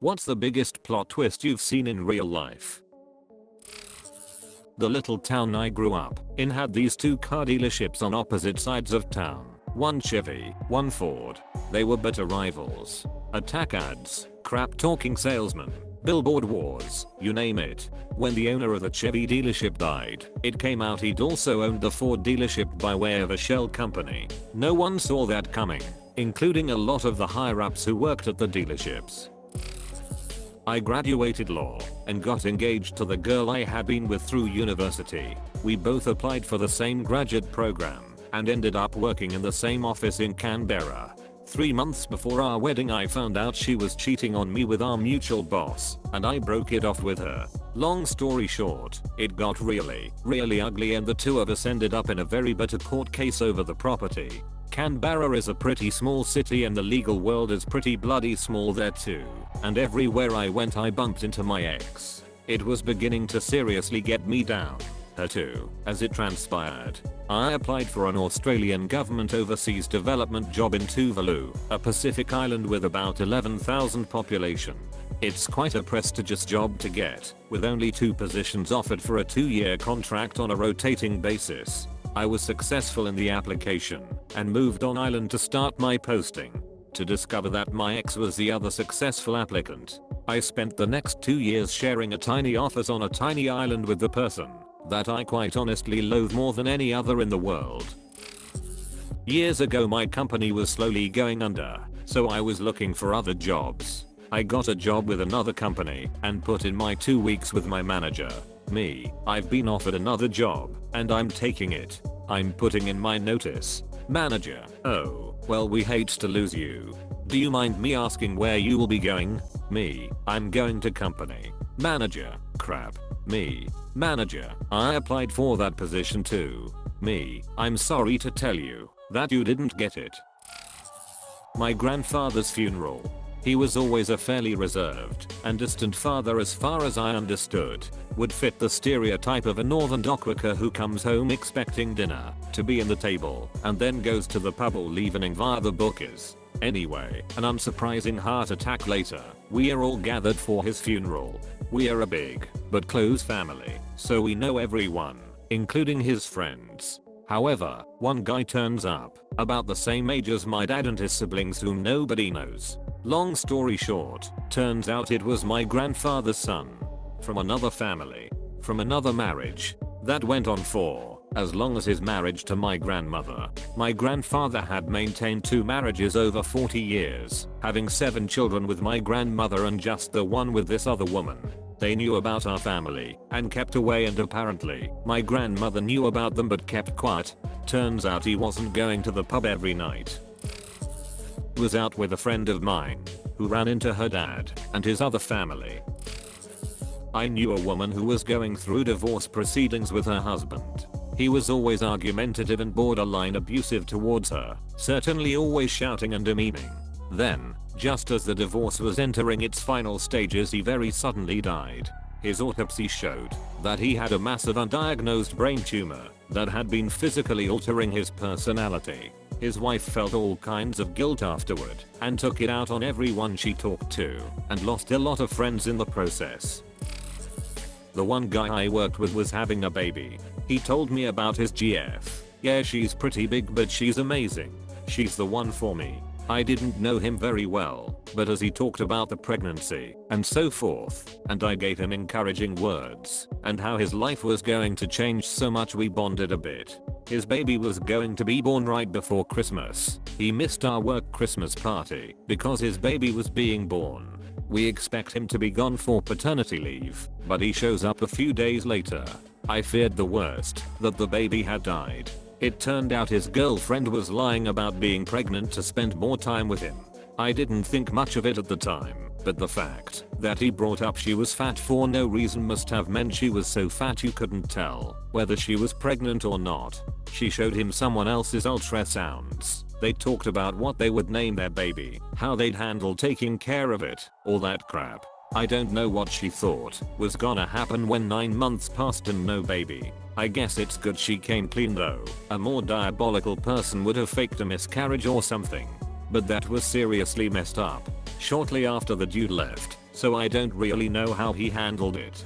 What's the biggest plot twist you've seen in real life? The little town I grew up in had these two car dealerships on opposite sides of town. One Chevy, one Ford. They were bitter rivals. Attack ads, crap talking salesmen, billboard wars, you name it. When the owner of the Chevy dealership died, it came out he'd also owned the Ford dealership by way of a shell company. No one saw that coming, including a lot of the higher ups who worked at the dealerships. I graduated law and got engaged to the girl I had been with through university. We both applied for the same graduate program and ended up working in the same office in Canberra. 3 months before our wedding I found out she was cheating on me with our mutual boss and I broke it off with her. Long story short, it got really ugly and the two of us ended up in a very bitter court case over the property. Canberra is a pretty small city and the legal world is pretty bloody small there too. And everywhere I went I bumped into my ex. It was beginning to seriously get me down. Her too, as it transpired. I applied for an Australian government overseas development job in Tuvalu, a Pacific island with about 11,000 population. It's quite a prestigious job to get, with only 2 positions offered for a 2-year contract on a rotating basis. I was successful in the application and moved on island to start my posting. To discover that my ex was the other successful applicant, I spent the next 2 years sharing a tiny office on a tiny island with the person that I quite honestly loathe more than any other in the world. Years ago my company was slowly going under, so I was looking for other jobs. I got a job with another company and put in my 2 weeks with my manager. I've been offered another job and I'm taking it. I'm putting in my notice. Manager: oh, well, we hate to lose you. Do you mind me asking where you will be going? I'm going to company. Manager: crap. Manager: I applied for that position too. I'm sorry to tell you that you didn't get it. My grandfather's funeral. He was always a fairly reserved and distant father as far as I understood. Would fit the stereotype of a northern dockworker who comes home expecting dinner to be in the table and then goes to the pub all evening via the bookers. Anyway, an unsurprising heart attack later. We are all gathered for his funeral. We are a big but close family, so we know everyone, including his friends. However, one guy turns up, about the same age as my dad and his siblings whom nobody knows. Long story short, turns out it was my grandfather's son. From another family. From another marriage. That went on for as long as his marriage to my grandmother. My grandfather had maintained 2 marriages over 40 years, having 7 children with my grandmother and just the one with this other woman. They knew about our family and kept away, and apparently my grandmother knew about them but kept quiet. Turns out he wasn't going to the pub every night. Was out with a friend of mine who ran into her dad and his other family. I knew a woman who was going through divorce proceedings with her husband. He was always argumentative and borderline abusive towards her, certainly always shouting and demeaning. Then, just as the divorce was entering its final stages, he very suddenly died. His autopsy showed that he had a massive undiagnosed brain tumor that had been physically altering his personality. His wife felt all kinds of guilt afterward and took it out on everyone she talked to and lost a lot of friends in the process. The one guy I worked with was having a baby. He told me about his GF. Yeah, she's pretty big but she's amazing. She's the one for me. I didn't know him very well, but as he talked about the pregnancy and so forth, and I gave him encouraging words and how his life was going to change so much, we bonded a bit. His baby was going to be born right before Christmas. He missed our work Christmas party because his baby was being born. We expect him to be gone for paternity leave, but he shows up a few days later. I feared the worst, that the baby had died. It turned out his girlfriend was lying about being pregnant to spend more time with him. I didn't think much of it at the time, but the fact that he brought up she was fat for no reason must have meant she was so fat you couldn't tell whether she was pregnant or not. She showed him someone else's ultrasounds. They talked about what they would name their baby, how they'd handle taking care of it, all that crap. I don't know what she thought was gonna happen when 9 months passed and no baby. I guess it's good she came clean though. A more diabolical person would have faked a miscarriage or something. But that was seriously messed up. Shortly after the dude left, so I don't really know how he handled it.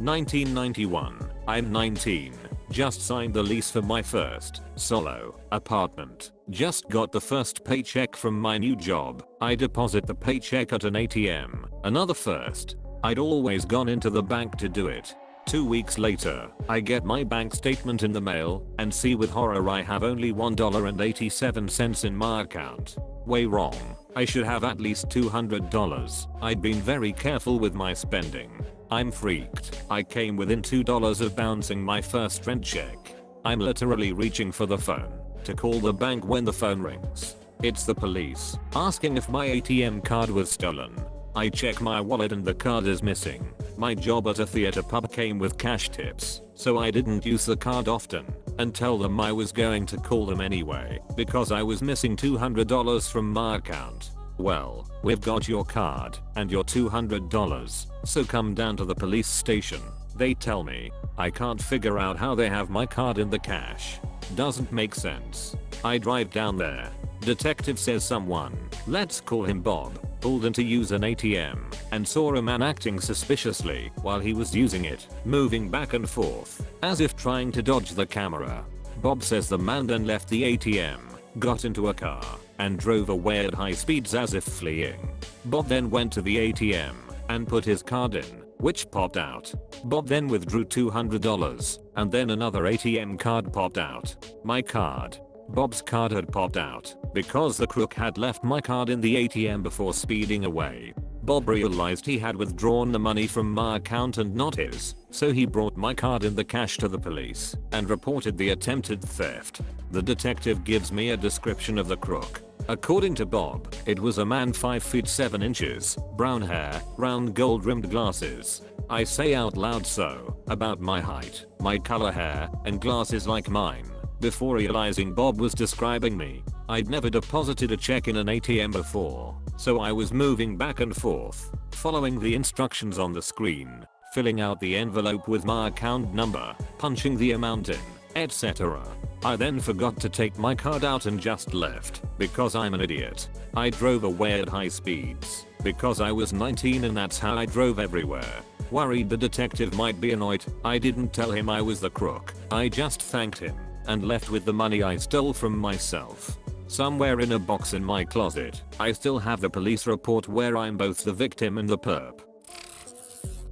1991. I'm 19. Just signed the lease for my first solo apartment. Just got the first paycheck from my new job. I deposit the paycheck at an ATM. Another first. I'd always gone into the bank to do it. 2 weeks later, I get my bank statement in the mail and see with horror I have only $1.87 in my account. Way wrong. I should have at least $200. I'd been very careful with my spending. I'm freaked. I came within $2 of bouncing my first rent check. I'm literally reaching for the phone to call the bank when the phone rings. It's the police asking if my ATM card was stolen. I check my wallet and the card is missing. My job at a theater pub came with cash tips, so I didn't use the card often and tell them I was going to call them anyway because I was missing $200 from my account. Well, we've got your card and your $200, so come down to the police station. They tell me I can't figure out how they have my card in the cash. Doesn't make sense. I drive down there. Detective says someone, let's call him Bob, pulled in to use an ATM and saw a man acting suspiciously while he was using it, moving back and forth as if trying to dodge the camera. Bob says the man then left the ATM, got into a car, and drove away at high speeds as if fleeing. Bob then went to the ATM and put his card in, which popped out. Bob then withdrew $200 and then another ATM card popped out. My card. Bob's card had popped out because the crook had left my card in the ATM before speeding away. Bob realized he had withdrawn the money from my account and not his, so he brought my card in the cash to the police and reported the attempted theft. The detective gives me a description of the crook. According to Bob, it was a man 5 feet 7 inches, brown hair, round gold rimmed glasses. I say out loud so, about my height, my color hair, and glasses like mine. Before realizing Bob was describing me, I'd never deposited a check in an ATM before, so I was moving back and forth, following the instructions on the screen, filling out the envelope with my account number, punching the amount in, etc. I then forgot to take my card out and just left, because I'm an idiot. I drove away at high speeds, because I was 19 and that's how I drove everywhere. Worried the detective might be annoyed, I didn't tell him I was the crook. I just thanked him and left with the money I stole from myself. Somewhere in a box in my closet, I still have the police report where I'm both the victim and the perp.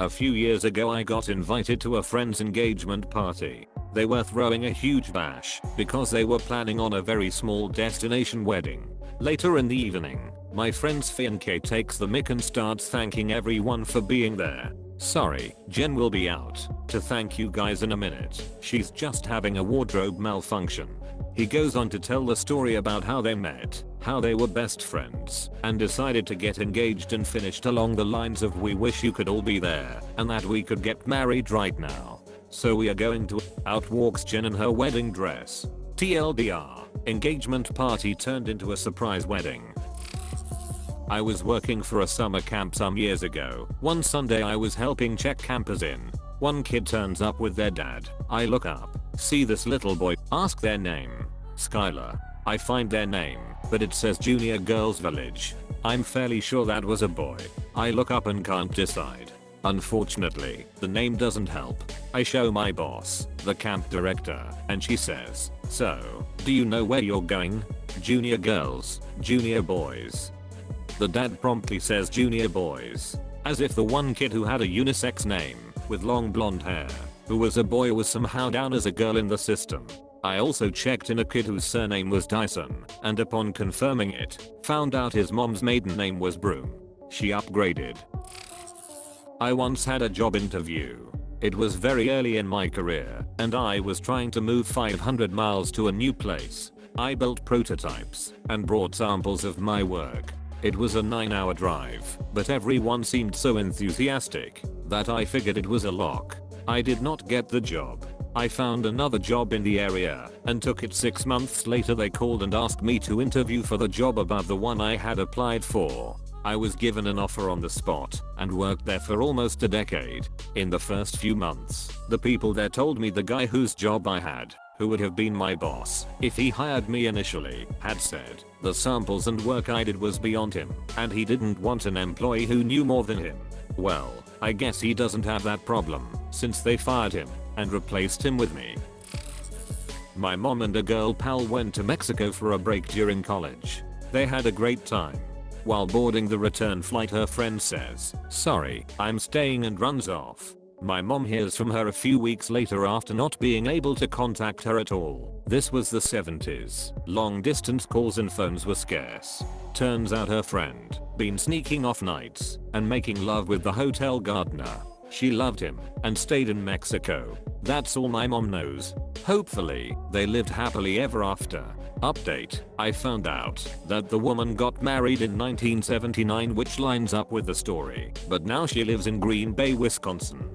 A few years ago I got invited to a friend's engagement party. They were throwing a huge bash because they were planning on a very small destination wedding. Later in the evening, my friend's fiancé takes the mic and starts thanking everyone for being there. Sorry, Jen will be out to thank you guys in a minute. She's just having a wardrobe malfunction. He goes on to tell the story about how they met, how they were best friends, and decided to get engaged and finished along the lines of we wish you could all be there, and that we could get married right now. So we are going to. Out walks Jen in her wedding dress. TLDR, engagement party turned into a surprise wedding. I was working for a summer camp some years ago. One Sunday I was helping check campers in. One kid turns up with their dad. I look up, see this little boy, ask their name. Skylar. I find their name, but it says Junior Girls Village. I'm fairly sure that was a boy. I look up and can't decide. Unfortunately, the name doesn't help. I show my boss, the camp director, and she says, so, do you know where you're going? Junior girls, junior boys. The dad promptly says junior boys, as if the one kid who had a unisex name, with long blonde hair, who was a boy was somehow down as a girl in the system. I also checked in a kid whose surname was Dyson, and upon confirming it, found out his mom's maiden name was Broom. She upgraded. I once had a job interview. It was very early in my career, and I was trying to move 500 miles to a new place. I built prototypes and brought samples of my work. It was a 9-hour drive, but everyone seemed so enthusiastic that I figured it was a lock. I did not get the job. I found another job in the area and took it. 6 months later they called and asked me to interview for the job above the one I had applied for. I was given an offer on the spot and worked there for almost a decade. In the first few months, the people there told me the guy whose job I had who would have been my boss if he hired me initially, had said the samples and work I did was beyond him, and he didn't want an employee who knew more than him. Well, I guess he doesn't have that problem, since they fired him and replaced him with me. My mom and a girl pal went to Mexico for a break during college. They had a great time. While boarding the return flight, her friend says, "Sorry, I'm staying," and runs off. My mom hears from her a few weeks later after not being able to contact her at all. This was the 70s. Long distance calls and phones were scarce. Turns out her friend been sneaking off nights and making love with the hotel gardener. She loved him and stayed in Mexico. That's all my mom knows. Hopefully, they lived happily ever after. Update: I found out that the woman got married in 1979, which lines up with the story, but now she lives in Green Bay, Wisconsin.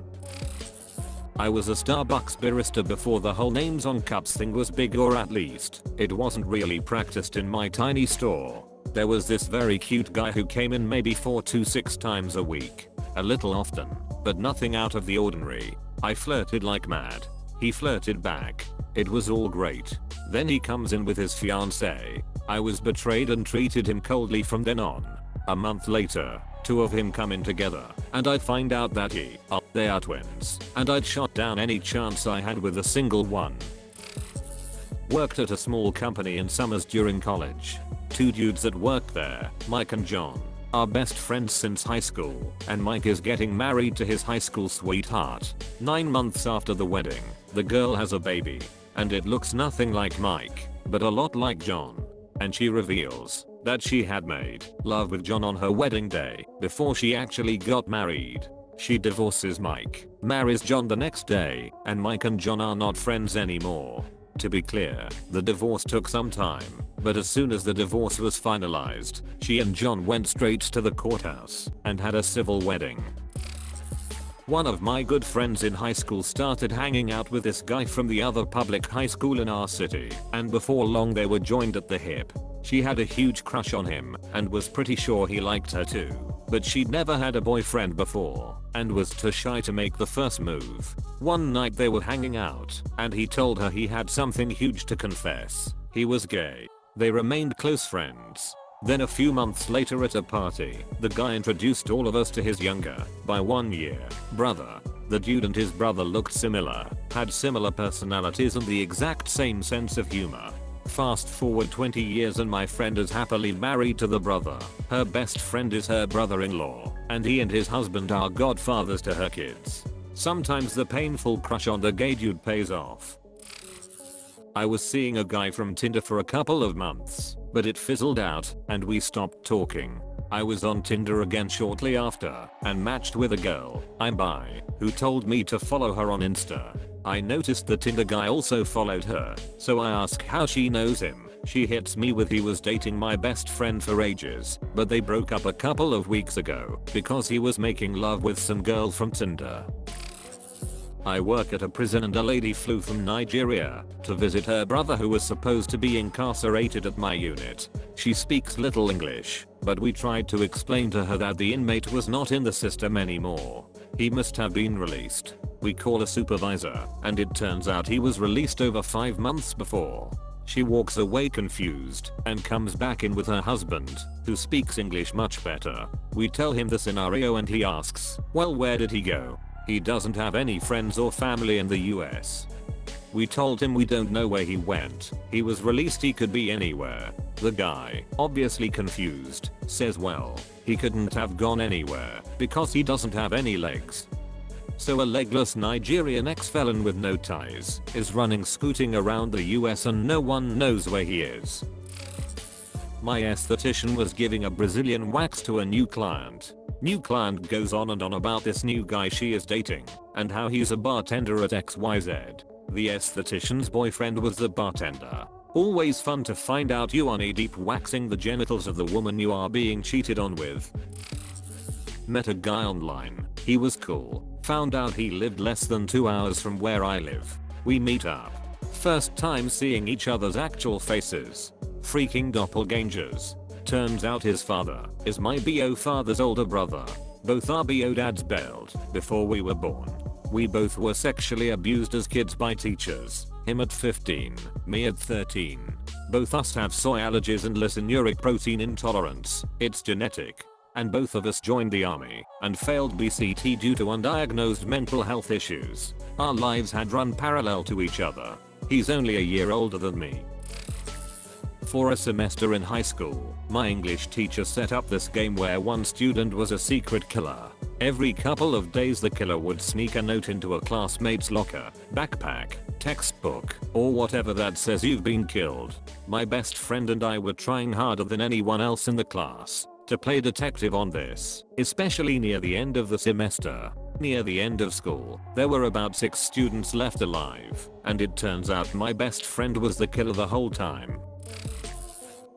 I was a Starbucks barista before the whole names on cups thing was big, or at least, it wasn't really practiced in my tiny store. There was this very cute guy who came in maybe 4 to 6 times a week. A little often, but nothing out of the ordinary. I flirted like mad. He flirted back. It was all great. Then he comes in with his fiancée. I was betrayed and treated him coldly from then on. A month later, 2 of him come in together, and I'd find out that they are twins, and I'd shot down any chance I had with a single one. Worked at a small company in summers during college. 2 dudes that worked there, Mike and John, are best friends since high school, and Mike is getting married to his high school sweetheart. 9 months after the wedding, the girl has a baby, and it looks nothing like Mike, but a lot like John. And she reveals that she had made love with John on her wedding day before she actually got married. She divorces Mike, marries John the next day, and Mike and John are not friends anymore. To be clear, the divorce took some time, but as soon as the divorce was finalized, she and John went straight to the courthouse and had a civil wedding. One of my good friends in high school started hanging out with this guy from the other public high school in our city, and before long they were joined at the hip. She had a huge crush on him and was pretty sure he liked her too, but she'd never had a boyfriend before and was too shy to make the first move. One night they were hanging out and he told her he had something huge to confess. He was gay. They remained close friends. Then a few months later at a party, the guy introduced all of us to his younger, by 1 year, brother. The dude and his brother looked similar, had similar personalities and the exact same sense of humor. Fast forward 20 years and my friend is happily married to the brother. Her best friend is her brother-in-law, and he and his husband are godfathers to her kids. Sometimes the painful crush on the gay dude pays off. I was seeing a guy from Tinder for a couple of months, but it fizzled out and we stopped talking. I was on Tinder again shortly after and matched with a girl, I'm bi, who told me to follow her on Insta. I noticed the Tinder guy also followed her, so I ask how she knows him. She hits me with he was dating my best friend for ages, but they broke up a couple of weeks ago because he was making love with some girl from Tinder. I work at a prison and a lady flew from Nigeria to visit her brother who was supposed to be incarcerated at my unit. She speaks little English, but we tried to explain to her that the inmate was not in the system anymore. He must have been released. We call a supervisor, and it turns out he was released over 5 months before. She walks away confused and comes back in with her husband, who speaks English much better. We tell him the scenario and he asks, well, where did he go? He doesn't have any friends or family in the US. We told him we don't know where he went. He was released, he could be anywhere. The guy, obviously confused, says well, he couldn't have gone anywhere because he doesn't have any legs. So a legless Nigerian ex-felon with no ties is running scooting around the US and no one knows where he is. My esthetician was giving a Brazilian wax to a new client. New client goes on and on about this new guy she is dating and how he's a bartender at XYZ. The esthetician's boyfriend was the bartender. Always fun to find out you are knee deep waxing the genitals of the woman you are being cheated on with. Met a guy online. He was cool. Found out he lived less than 2 hours from where I live. We meet up. First time seeing each other's actual faces. Freaking doppelgangers. Turns out his father is my BO father's older brother. Both our BO dads bailed before we were born. We both were sexually abused as kids by teachers. Him at 15, me at 13. Both us have soy allergies and lisinouric protein intolerance. It's genetic. And both of us joined the army and failed BCT due to undiagnosed mental health issues. Our lives had run parallel to each other. He's only a year older than me. For a semester in high school, my English teacher set up this game where one student was a secret killer. Every couple of days the killer would sneak a note into a classmate's locker, backpack, textbook, or whatever that says you've been killed. My best friend and I were trying harder than anyone else in the class to play detective on this, especially near the end of the semester. Near the end of school, there were about 6 students left alive, and it turns out my best friend was the killer the whole time.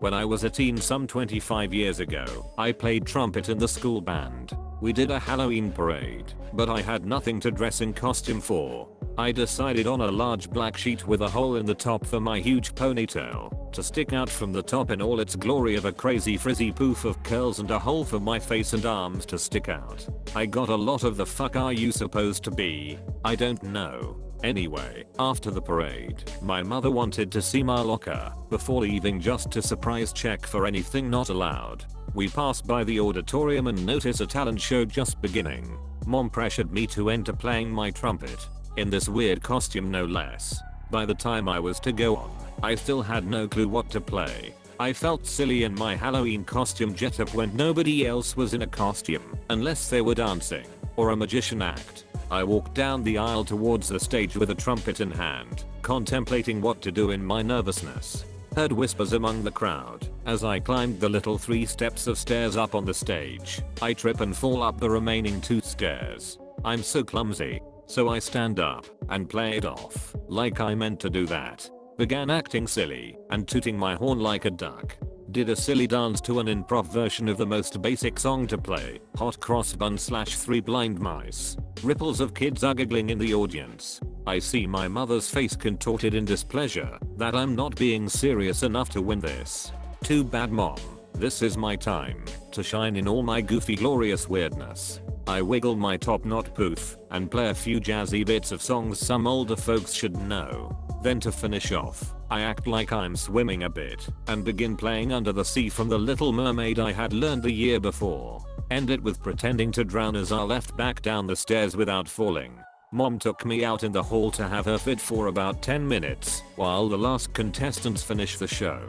When I was a teen some 25 years ago, I played trumpet in the school band. We did a Halloween parade, but I had nothing to dress in costume for. I decided on a large black sheet with a hole in the top for my huge ponytail to stick out from the top in all its glory of a crazy frizzy poof of curls and a hole for my face and arms to stick out. I got a lot of "the fuck are you supposed to be? I don't know." Anyway, after the parade, my mother wanted to see my locker before leaving just to surprise check for anything not allowed. We passed by the auditorium and noticed a talent show just beginning. Mom pressured me to enter playing my trumpet. In this weird costume no less. By the time I was to go on, I still had no clue what to play. I felt silly in my Halloween costume getup when nobody else was in a costume, unless they were dancing, or a magician act. I walked down the aisle towards the stage with a trumpet in hand, contemplating what to do in my nervousness. Heard whispers among the crowd. As I climbed the little 3 steps of stairs up on the stage, I trip and fall up the remaining 2 stairs. I'm so clumsy. So I stand up and play it off like I meant to do that. Began acting silly and tooting my horn like a duck. Did a silly dance to an improv version of the most basic song to play, Hot Cross Bun / 3 Blind Mice. Ripples of kids are giggling in the audience. I see my mother's face contorted in displeasure that I'm not being serious enough to win this. Too bad, Mom. This is my time to shine in all my goofy glorious weirdness. I wiggle my top knot poof and play a few jazzy bits of songs some older folks should know. Then to finish off, I act like I'm swimming a bit and begin playing Under the Sea from The Little Mermaid I had learned the year before. End it with pretending to drown as I left back down the stairs without falling. Mom took me out in the hall to have her fit for about 10 minutes while the last contestants finish the show.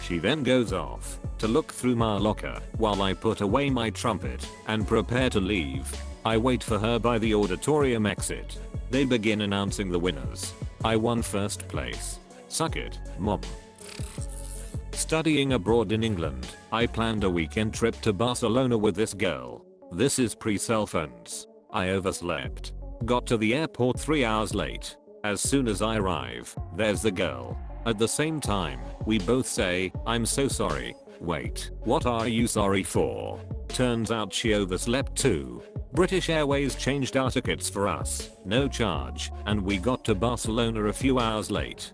She then goes off to look through my locker while I put away my trumpet and prepare to leave. I wait for her by the auditorium exit. They begin announcing the winners. I won first place. Suck it, Mom. Studying abroad in England, I planned a weekend trip to Barcelona with this girl. This is pre-cell phones. I overslept. Got to the airport 3 hours late. As soon as I arrive, there's the girl. At the same time, we both say, "I'm so sorry." Wait, what are you sorry for? Turns out she overslept too. British Airways changed our tickets for us, no charge, and we got to Barcelona a few hours late.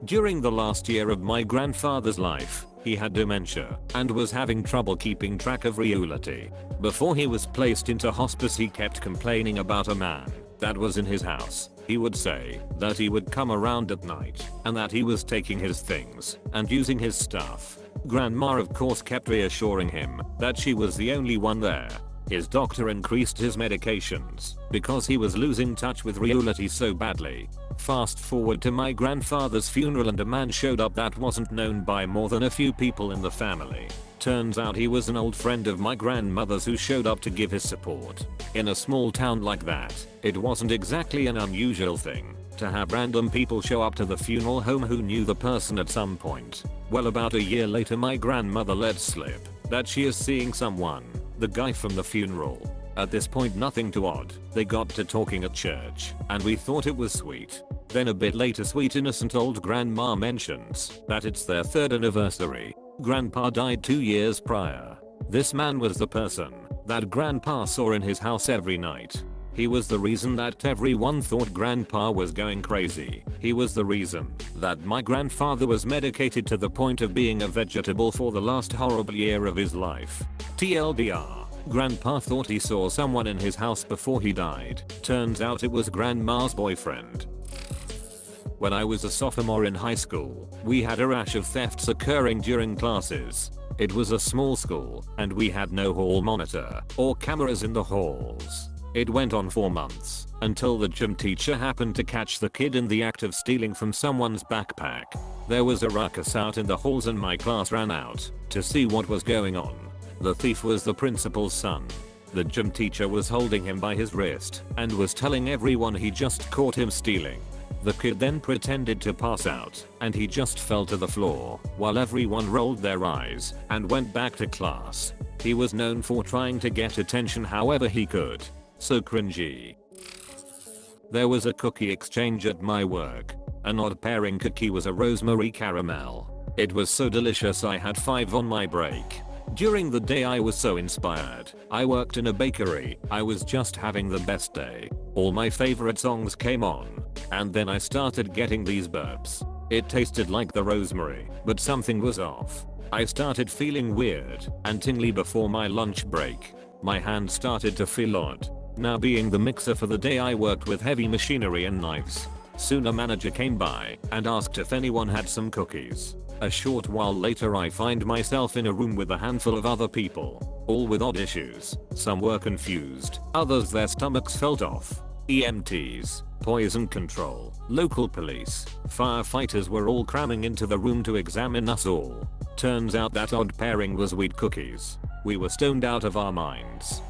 During the last year of my grandfather's life, he had dementia and was having trouble keeping track of reality. Before he was placed into hospice, he kept complaining about a man that was in his house. He would say that he would come around at night and that he was taking his things and using his stuff. Grandma of course kept reassuring him that she was the only one there. His doctor increased his medications because he was losing touch with reality so badly. Fast forward to my grandfather's funeral and a man showed up that wasn't known by more than a few people in the family. Turns out he was an old friend of my grandmother's who showed up to give his support. In a small town like that, it wasn't exactly an unusual thing to have random people show up to the funeral home who knew the person at some point. Well, about a year later my grandmother let slip that she is seeing someone, the guy from the funeral. At this point nothing too odd, they got to talking at church and we thought it was sweet. Then a bit later sweet innocent old grandma mentions that it's their 3rd anniversary. Grandpa died 2 years prior. This man was the person that grandpa saw in his house every night. He was the reason that everyone thought grandpa was going crazy. He was the reason that my grandfather was medicated to the point of being a vegetable for the last horrible year of his life. TLDR. Grandpa thought he saw someone in his house before he died. Turns out it was grandma's boyfriend. When I was a sophomore in high school, we had a rash of thefts occurring during classes. It was a small school, and we had no hall monitor or cameras in the halls. It went on for months, until the gym teacher happened to catch the kid in the act of stealing from someone's backpack. There was a ruckus out in the halls and my class ran out to see what was going on. The thief was the principal's son. The gym teacher was holding him by his wrist and was telling everyone he just caught him stealing. The kid then pretended to pass out, and he just fell to the floor while everyone rolled their eyes and went back to class. He was known for trying to get attention however he could. So cringy. There was a cookie exchange at my work. An odd pairing cookie was a rosemary caramel. It was so delicious I had 5 on my break. During the day I was so inspired. I worked in a bakery. I was just having the best day. All my favorite songs came on. And then I started getting these burps. It tasted like the rosemary, but something was off. I started feeling weird and tingly before my lunch break. My hand started to feel odd. Now being the mixer for the day I worked with heavy machinery and knives. Soon a manager came by and asked if anyone had some cookies. A short while later I find myself in a room with a handful of other people, all with odd issues. Some were confused, others their stomachs felt off. EMTs, poison control, local police, firefighters were all cramming into the room to examine us all. Turns out that odd pairing was weed cookies. We were stoned out of our minds.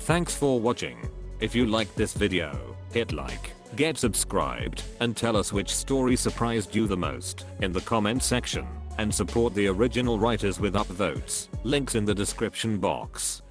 Thanks for watching. If you liked this video, hit like, get subscribed, and tell us which story surprised you the most in the comment section, and support the original writers with upvotes. Links in the description box.